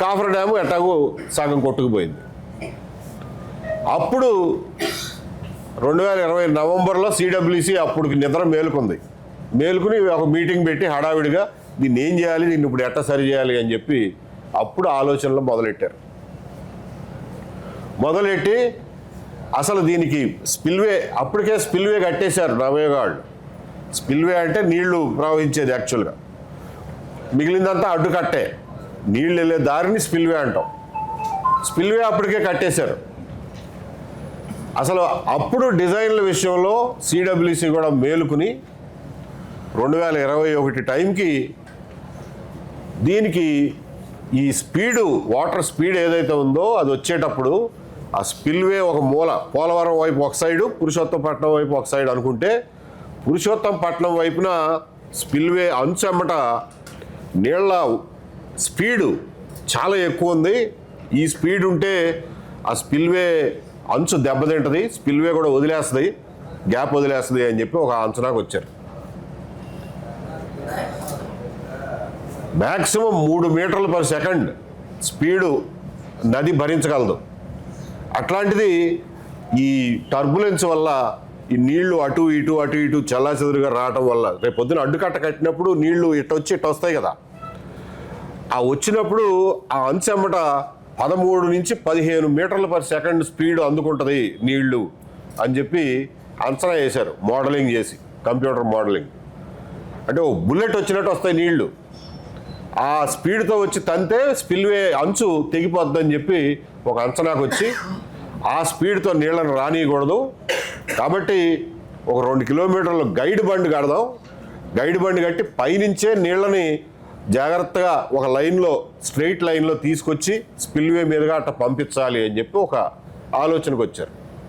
Copper dam ఎట్టాగో సగం కొట్టుకుపోయింది. అప్పుడు 2020 నవంబర్లో సిడబ్ల్యూసి అప్పటికి నిద్ర మేలుకుని ఒక మీటింగ్ పెట్టి హడావిడిగా దీన్ని ఏం చేయాలి, దీన్ని ఇప్పుడు ఎట్ట సరి చేయాలి అని చెప్పి అప్పుడు ఆలోచనలు మొదలెట్టి అసలు దీనికి అప్పటికే స్పిల్వే కట్టేశారు నవేగాళ్ళు. స్పిల్వే అంటే నీళ్లు ప్రవహించేది యాక్చువల్గా, మిగిలిందంతా అడ్డుకట్టే, నీళ్ళు వెళ్ళే దారిని స్పిల్వే అంటాం. స్పిల్వే అప్పటికే కట్టేశారు. అసలు అప్పుడు డిజైన్ల విషయంలో సిడబ్ల్యూసి కూడా మేలుకుని 2021 టైంకి దీనికి ఈ వాటర్ స్పీడ్ ఏదైతే ఉందో అది వచ్చేటప్పుడు ఆ స్పిల్వే ఒక మూల, పోలవరం వైపు ఒక సైడు, పురుషోత్తంపట్నం వైపు ఒక సైడ్ అనుకుంటే, పురుషోత్తంపట్నం వైపున స్పిల్వే అంచెమ్మట నీళ్ల స్పీడు చాలా ఎక్కువ ఉంది. ఈ స్పీడ్ ఉంటే ఆ స్పిల్వే అంచు దెబ్బతింటుంది, స్పిల్వే కూడా గ్యాప్ వదిలేస్తుంది అని చెప్పి ఒక అంచనాకు వచ్చారు. మ్యాక్సిమం 3 మీటర్లు పర్ సెకండ్ స్పీడు నది భరించగలదు. అట్లాంటిది ఈ టర్బులెన్స్ వల్ల ఈ నీళ్లు అటు ఇటు చల్లాచెదురుగా రావటం వల్ల రేపు పొద్దున అడ్డుకట్ట కట్టినప్పుడు నీళ్లు ఇటు వస్తాయి కదా, ఆ వచ్చినప్పుడు ఆ అంచెమ్మట 13 నుంచి 15 మీటర్ల పర్ సెకండ్ స్పీడ్ అందుకుంటుంది నీళ్లు అని చెప్పి అంచనా వేశారు, మోడలింగ్ చేసి, కంప్యూటర్ మోడలింగ్. అంటే ఓ బుల్లెట్ వచ్చినట్టు వస్తాయి నీళ్లు, ఆ స్పీడ్తో వచ్చి తంతే స్పిల్వే అంచు తెగిపోద్దని చెప్పి ఒక అంచనాకు వచ్చి ఆ స్పీడ్తో నీళ్లను రానియకూడదు కాబట్టి ఒక 2 కిలోమీటర్లు గైడ్ బండ్ కడదాం, గైడ్ బండ్ కట్టి పైనుంచే నీళ్ళని జాగ్రత్తగా ఒక స్ట్రెయిట్ లైన్లో తీసుకొచ్చి స్పిల్వే మీదుగా అట్లా పంపించాలి అని చెప్పి ఒక ఆలోచనకు వచ్చారు.